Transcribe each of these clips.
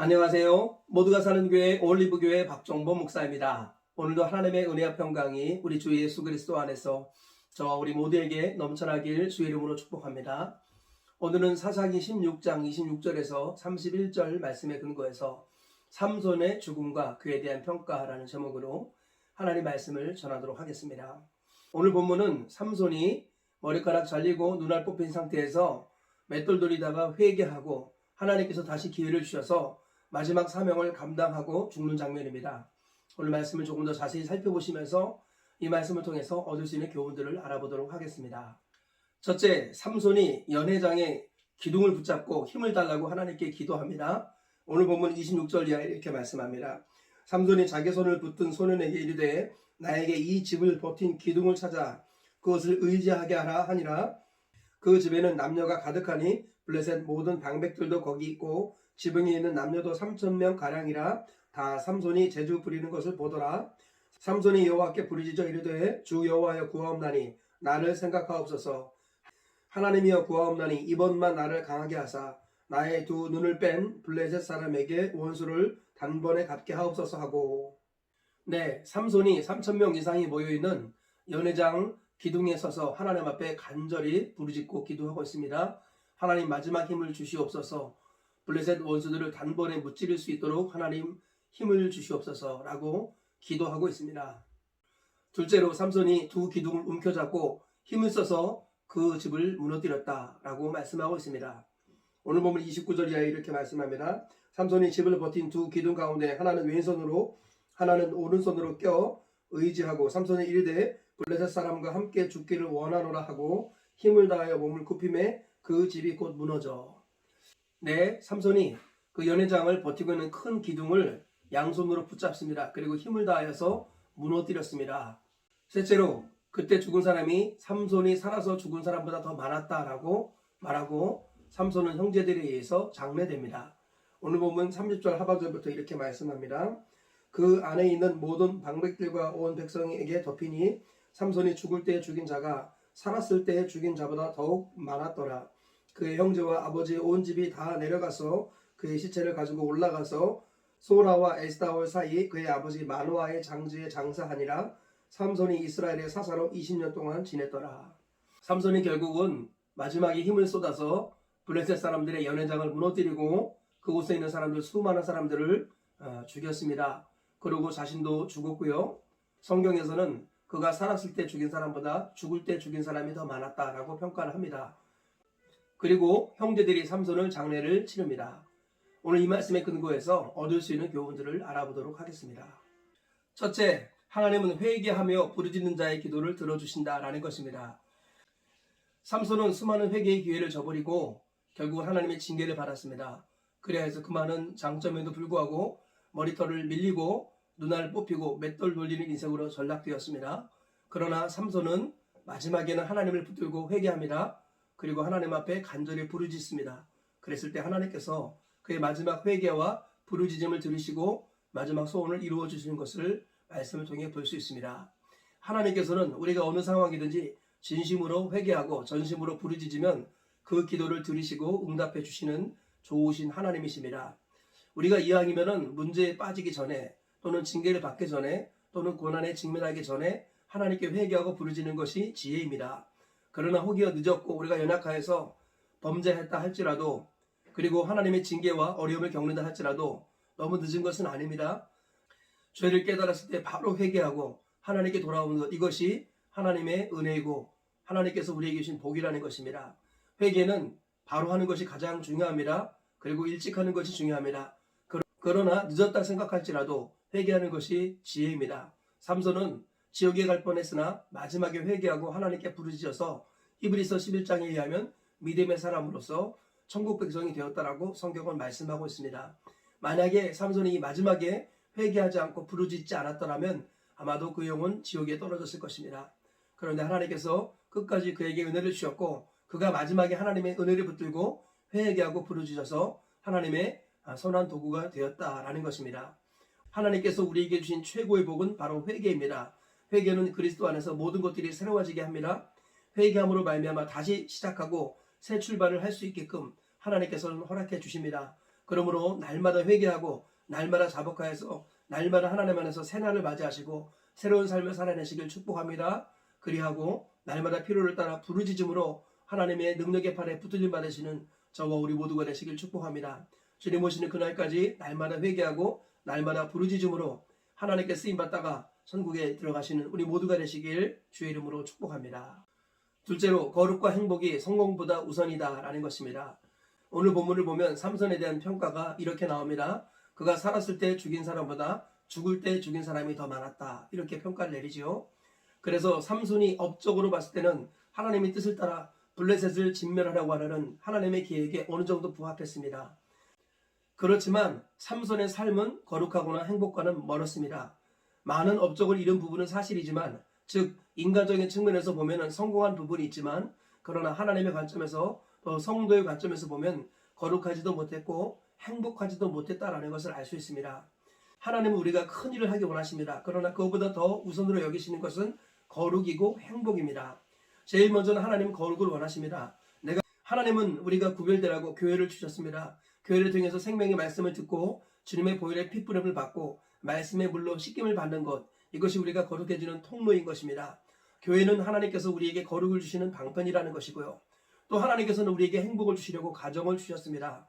안녕하세요. 모두가 사는 교회 올리브교회 박종보 목사입니다. 오늘도 하나님의 은혜와 평강이 우리 주 예수 그리스도 안에서 우리 모두에게 넘쳐나길 주의 이름으로 축복합니다. 오늘은 사사기 16장 26절에서 31절 말씀에 근거해서 삼손의 죽음과 그에 대한 평가라는 제목으로 하나님 말씀을 전하도록 하겠습니다. 오늘 본문은 삼손이 머리카락 잘리고 눈알 뽑힌 상태에서 맷돌 돌리다가 회개하고 하나님께서 다시 기회를 주셔서 마지막 사명을 감당하고 죽는 장면입니다. 오늘 말씀을 조금 더 자세히 살펴보시면서 이 말씀을 통해서 얻을 수 있는 교훈들을 알아보도록 하겠습니다. 첫째, 삼손이 연회장의 기둥을 붙잡고 힘을 달라고 하나님께 기도합니다. 오늘 본문 26절 이하에 이렇게 말씀합니다. 삼손이 자기 손을 붙든 소년에게 이르되 나에게 이 집을 버틴 기둥을 찾아 그것을 의지하게 하라 하니라. 그 집에는 남녀가 가득하니 블레셋 모든 방백들도 거기 있고 지붕에 있는 남녀도 3,000명 가량이라. 다 삼손이 제주 부리는 것을 보더라. 삼손이 여호와께 부르짖어 이르되 주 여호와여 구하옵나니 나를 생각하옵소서. 하나님이여 구하옵나니 이번만 나를 강하게 하사 나의 두 눈을 뺀 블레셋 사람에게 원수를 단번에 갚게 하옵소서 하고. 네, 삼손이 3,000명 이상이 모여있는 연회장 기둥에 서서 하나님 앞에 간절히 부르짖고 기도하고 있습니다. 하나님 마지막 힘을 주시옵소서. 블레셋 원수들을 단번에 무찌를 수 있도록 하나님 힘을 주시옵소서 라고 기도하고 있습니다. 둘째로 삼손이 두 기둥을 움켜잡고 힘을 써서 그 집을 무너뜨렸다 라고 말씀하고 있습니다. 오늘 보면 29절 이하에 이렇게 말씀합니다. 삼손이 집을 버틴 두 기둥 가운데 하나는 왼손으로 하나는 오른손으로 껴 의지하고 삼손이 이르되 블레셋 사람과 함께 죽기를 원하노라 하고 힘을 다하여 몸을 굽힘에 그 집이 곧 무너져. 네, 삼손이 그 연회장을 버티고 있는 큰 기둥을 양손으로 붙잡습니다. 그리고 힘을 다하여서 무너뜨렸습니다. 셋째로 그때 죽은 사람이 삼손이 살아서 죽은 사람보다 더 많았다라고 말하고 삼손은 형제들에 의해서 장례됩니다. 오늘 보면 30절 하반절부터 이렇게 말씀합니다. 그 안에 있는 모든 방백들과 온 백성에게 덮이니 삼손이 죽을 때 죽인 자가 살았을 때 죽인 자보다 더욱 많았더라. 그의 형제와 아버지의 온 집이 다 내려가서 그의 시체를 가지고 올라가서 소라와 에스다올 사이 그의 아버지 마노아의 장지에 장사하니라. 삼손이 이스라엘의 사사로 20년 동안 지냈더라. 삼손이 결국은 마지막에 힘을 쏟아서 블레셋 사람들의 연회장을 무너뜨리고 그곳에 있는 사람들 수많은 사람들을 죽였습니다. 그리고 자신도 죽었고요. 성경에서는 그가 살았을 때 죽인 사람보다 죽을 때 죽인 사람이 더 많았다라고 평가를 합니다. 그리고 형제들이 삼손을 장례를 치릅니다. 오늘 이 말씀에 근거해서 얻을 수 있는 교훈들을 알아보도록 하겠습니다. 첫째, 하나님은 회개하며 부르짖는 자의 기도를 들어주신다라는 것입니다. 삼손은 수많은 회개의 기회를 저버리고 결국 하나님의 징계를 받았습니다. 그래야 해서 그 많은 장점에도 불구하고 머리털을 밀리고 눈알 뽑히고 맷돌 돌리는 인생으로 전락되었습니다. 그러나 삼손은 마지막에는 하나님을 붙들고 회개합니다. 그리고 하나님 앞에 간절히 부르짖습니다. 그랬을 때 하나님께서 그의 마지막 회개와 부르짖음을 들으시고 마지막 소원을 이루어 주시는 것을 말씀을 통해 볼 수 있습니다. 하나님께서는 우리가 어느 상황이든지 진심으로 회개하고 전심으로 부르짖으면 그 기도를 들으시고 응답해 주시는 좋으신 하나님이십니다. 우리가 이왕이면은 문제에 빠지기 전에 또는 징계를 받기 전에 또는 고난에 직면하기 전에 하나님께 회개하고 부르짖는 것이 지혜입니다. 그러나 혹여 늦었고 우리가 연약하여서 범죄했다 할지라도 그리고 하나님의 징계와 어려움을 겪는다 할지라도 너무 늦은 것은 아닙니다. 죄를 깨달았을 때 바로 회개하고 하나님께 돌아오는 것, 이것이 하나님의 은혜이고 하나님께서 우리에게 주신 복이라는 것입니다. 회개는 바로 하는 것이 가장 중요합니다. 그리고 일찍 하는 것이 중요합니다. 그러나 늦었다 생각할지라도 회개하는 것이 지혜입니다. 삼손은 지옥에 갈 뻔했으나 마지막에 회개하고 하나님께 부르짖어서 히브리서 11장에 의하면 믿음의 사람으로서 천국 백성이 되었다라고 성경은 말씀하고 있습니다. 만약에 삼손이 마지막에 회개하지 않고 부르짖지 않았더라면 아마도 그 영혼 지옥에 떨어졌을 것입니다. 그런데 하나님께서 끝까지 그에게 은혜를 주셨고 그가 마지막에 하나님의 은혜를 붙들고 회개하고 부르짖어서 하나님의 선한 도구가 되었다라는 것입니다. 하나님께서 우리에게 주신 최고의 복은 바로 회개입니다. 회개는 그리스도 안에서 모든 것들이 새로워지게 합니다. 회개함으로 말미암아 다시 시작하고 새 출발을 할 수 있게끔 하나님께서는 허락해 주십니다. 그러므로 날마다 회개하고 날마다 자복하여서 날마다 하나님 안에서 새날을 맞이하시고 새로운 삶을 살아내시길 축복합니다. 그리하고 날마다 필요를 따라 부르짖음으로 하나님의 능력의 팔에 붙들림 받으시는 저와 우리 모두가 되시길 축복합니다. 주님 오시는 그날까지 날마다 회개하고 날마다 부르짖음으로 하나님께 쓰임받다가 천국에 들어가시는 우리 모두가 되시길 주의 이름으로 축복합니다. 둘째로 거룩과 행복이 성공보다 우선이다라는 것입니다. 오늘 본문을 보면 삼손에 대한 평가가 이렇게 나옵니다. 그가 살았을 때 죽인 사람보다 죽을 때 죽인 사람이 더 많았다. 이렇게 평가를 내리지요. 그래서 삼손이 업적으로 봤을 때는 하나님의 뜻을 따라 블레셋을 진멸하려고 하는 하나님의 계획에 어느 정도 부합했습니다. 그렇지만 삼손의 삶은 거룩하거나 행복과는 멀었습니다. 많은 업적을 이룬 부분은 사실이지만, 즉 인간적인 측면에서 보면 성공한 부분이 있지만, 그러나 하나님의 관점에서 또 성도의 관점에서 보면 거룩하지도 못했고 행복하지도 못했다라는 것을 알 수 있습니다. 하나님은 우리가 큰 일을 하기 원하십니다. 그러나 그것보다 더 우선으로 여기시는 것은 거룩이고 행복입니다. 제일 먼저는 하나님은 거룩을 원하십니다. 하나님은 우리가 구별되라고 교회를 주셨습니다. 교회를 통해서 생명의 말씀을 듣고 주님의 보혈의 핏부름을 받고 말씀의 물로 씻김을 받는 것, 이것이 우리가 거룩해지는 통로인 것입니다. 교회는 하나님께서 우리에게 거룩을 주시는 방편이라는 것이고요. 또 하나님께서는 우리에게 행복을 주시려고 가정을 주셨습니다.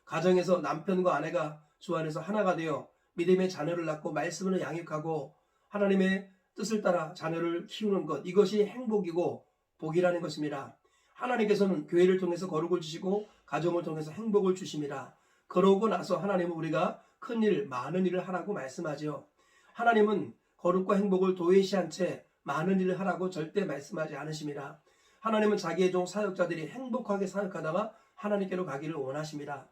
가정에서 남편과 아내가 주 안에서 하나가 되어 믿음의 자녀를 낳고 말씀으로 양육하고 하나님의 뜻을 따라 자녀를 키우는 것, 이것이 행복이고 복이라는 것입니다. 하나님께서는 교회를 통해서 거룩을 주시고 가정을 통해서 행복을 주십니다. 그러고 나서 하나님은 우리가 큰 일, 많은 일을 하라고 말씀하지요. 하나님은 거룩과 행복을 도외시한 채 많은 일을 하라고 절대 말씀하지 않으십니다. 하나님은 자기의 종 사역자들이 행복하게 사역하다가 하나님께로 가기를 원하십니다.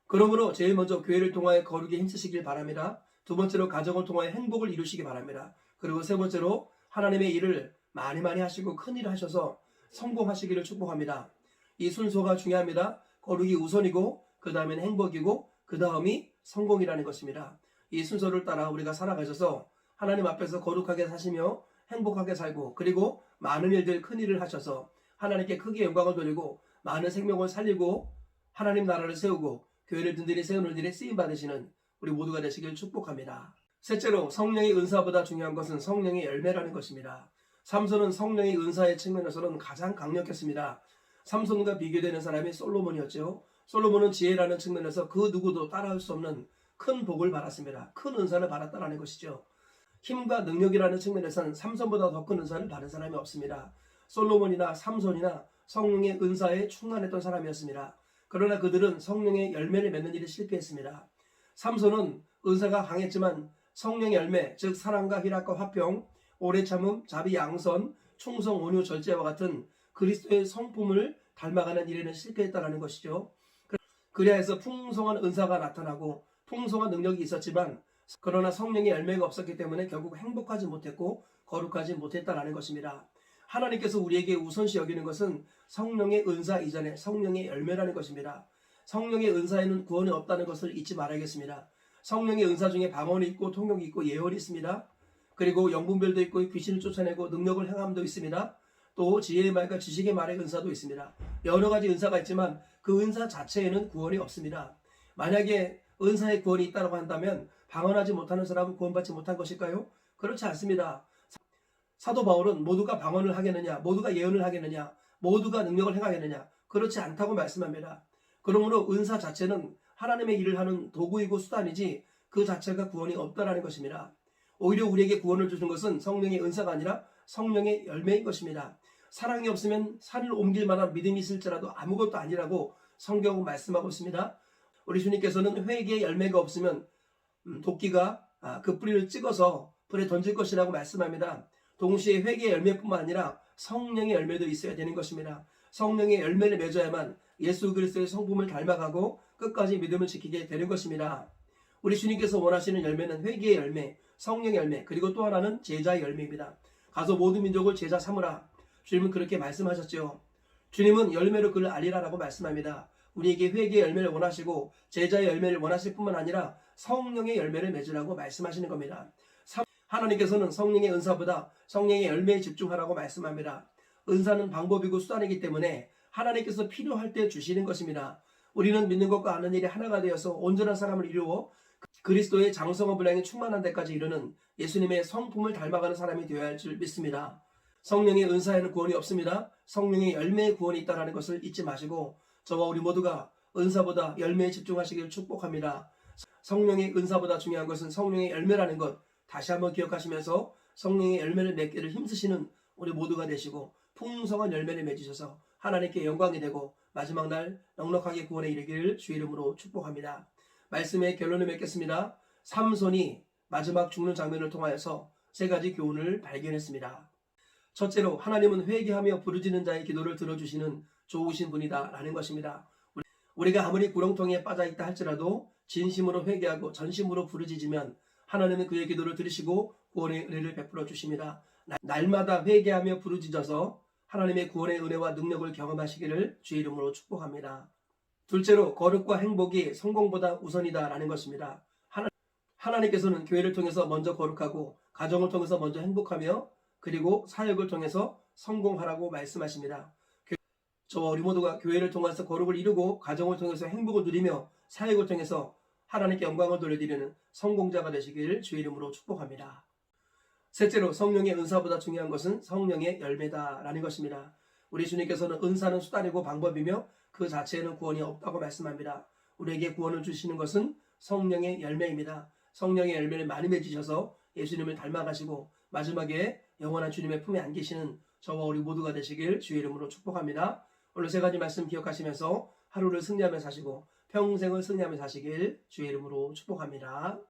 그러므로 제일 먼저 교회를 통하여 거룩에 힘쓰시길 바랍니다. 두 번째로 가정을 통하여 행복을 이루시기 바랍니다. 그리고 세 번째로 하나님의 일을 많이 하시고 큰 일을 하셔서 성공하시기를 축복합니다. 이 순서가 중요합니다. 거룩이 우선이고 그 다음에는 행복이고 그 다음이 성공이라는 것입니다. 이 순서를 따라 우리가 살아가셔서 하나님 앞에서 거룩하게 사시며 행복하게 살고, 그리고 많은 일들, 큰 일을 하셔서 하나님께 크게 영광을 돌리고 많은 생명을 살리고 하나님 나라를 세우고 교회를 든든히 세우는 일에 쓰임받으시는 우리 모두가 되시길 축복합니다. 셋째로 성령의 은사보다 중요한 것은 성령의 열매라는 것입니다. 삼손은 성령의 은사의 측면에서는 가장 강력했습니다. 삼손과 비교되는 사람이 솔로몬이었죠. 솔로몬은 지혜라는 측면에서 그 누구도 따라할 수 없는 큰 복을 받았습니다. 큰 은사를 받았다는 것이죠. 힘과 능력이라는 측면에서는 삼손보다 더 큰 은사를 받은 사람이 없습니다. 솔로몬이나 삼손이나 성령의 은사에 충만했던 사람이었습니다. 그러나 그들은 성령의 열매를 맺는 일에 실패했습니다. 삼손은 은사가 강했지만 성령의 열매, 즉 사랑과 희락과 화평, 오래 참음, 자비, 양선, 충성, 온유, 절제와 같은 그리스도의 성품을 닮아가는 일에는 실패했다는 것이죠. 그리하여서 풍성한 은사가 나타나고 풍성한 능력이 있었지만, 그러나 성령의 열매가 없었기 때문에 결국 행복하지 못했고 거룩하지 못했다는 것입니다. 하나님께서 우리에게 우선시 여기는 것은 성령의 은사 이전에 성령의 열매라는 것입니다. 성령의 은사에는 구원이 없다는 것을 잊지 말아야겠습니다. 성령의 은사 중에 방언이 있고 통역이 있고 예언이 있습니다. 그리고 영분별도 있고 귀신을 쫓아내고 능력을 행함도 있습니다. 또 지혜의 말과 지식의 말의 은사도 있습니다. 여러 가지 은사가 있지만 그 은사 자체에는 구원이 없습니다. 만약에 은사의 구원이 있다고 한다면 방언하지 못하는 사람은 구원받지 못한 것일까요? 그렇지 않습니다. 사도 바울은 모두가 방언을 하겠느냐, 모두가 예언을 하겠느냐, 모두가 능력을 행하겠느냐, 그렇지 않다고 말씀합니다. 그러므로 은사 자체는 하나님의 일을 하는 도구이고 수단이지 그 자체가 구원이 없다는 것입니다. 오히려 우리에게 구원을 주신 것은 성령의 은사가 아니라 성령의 열매인 것입니다. 사랑이 없으면 산을 옮길 만한 믿음이 있을지라도 아무것도 아니라고 성경은 말씀하고 있습니다. 우리 주님께서는 회개의 열매가 없으면 도끼가 그 뿌리를 찍어서 불에 던질 것이라고 말씀합니다. 동시에 회개의 열매뿐만 아니라 성령의 열매도 있어야 되는 것입니다. 성령의 열매를 맺어야만 예수 그리스도의 성품을 닮아가고 끝까지 믿음을 지키게 되는 것입니다. 우리 주님께서 원하시는 열매는 회개의 열매, 성령의 열매, 그리고 또 하나는 제자의 열매입니다. 가서 모든 민족을 제자 삼으라. 주님은 그렇게 말씀하셨죠. 주님은 열매로 그를 알리라라고 말씀합니다. 우리에게 회개의 열매를 원하시고 제자의 열매를 원하실 뿐만 아니라 성령의 열매를 맺으라고 말씀하시는 겁니다. 하나님께서는 성령의 은사보다 성령의 열매에 집중하라고 말씀합니다. 은사는 방법이고 수단이기 때문에 하나님께서 필요할 때 주시는 것입니다. 우리는 믿는 것과 아는 일이 하나가 되어서 온전한 사람을 이루어 그리스도의 장성한 분량에 충만한 데까지 이르는 예수님의 성품을 닮아가는 사람이 되어야 할 줄 믿습니다. 성령의 은사에는 구원이 없습니다. 성령의 열매의 구원이 있다는 것을 잊지 마시고 저와 우리 모두가 은사보다 열매에 집중하시길 축복합니다. 성령의 은사보다 중요한 것은 성령의 열매라는 것 다시 한번 기억하시면서 성령의 열매를 맺기를 힘쓰시는 우리 모두가 되시고 풍성한 열매를 맺으셔서 하나님께 영광이 되고 마지막 날 넉넉하게 구원에 이르기를 주 이름으로 축복합니다. 말씀의 결론을 맺겠습니다. 삼손이 마지막 죽는 장면을 통하여서 세 가지 교훈을 발견했습니다. 첫째로 하나님은 회개하며 부르짖는 자의 기도를 들어주시는 좋으신 분이다 라는 것입니다. 우리가 아무리 구렁텅이에 빠져있다 할지라도 진심으로 회개하고 전심으로 부르짖으면 하나님은 그의 기도를 들으시고 구원의 은혜를 베풀어 주십니다. 날마다 회개하며 부르짖어서 하나님의 구원의 은혜와 능력을 경험하시기를 주의 이름으로 축복합니다. 둘째로 거룩과 행복이 성공보다 우선이다 라는 것입니다. 하나님께서는 교회를 통해서 먼저 거룩하고 가정을 통해서 먼저 행복하며 그리고 사역을 통해서 성공하라고 말씀하십니다. 저와 우리 모두가 교회를 통해서 거룩을 이루고 가정을 통해서 행복을 누리며 사역을 통해서 하나님께 영광을 돌려드리는 성공자가 되시기를 주의 이름으로 축복합니다. 셋째로 성령의 은사보다 중요한 것은 성령의 열매다라는 것입니다. 우리 주님께서는 은사는 수단이고 방법이며 그 자체에는 구원이 없다고 말씀합니다. 우리에게 구원을 주시는 것은 성령의 열매입니다. 성령의 열매를 많이 맺으셔서 예수님을 닮아가시고 마지막에 영원한 주님의 품에 안기시는 저와 우리 모두가 되시길 주의 이름으로 축복합니다. 오늘 세 가지 말씀 기억하시면서 하루를 승리하며 사시고 평생을 승리하며 사시길 주의 이름으로 축복합니다.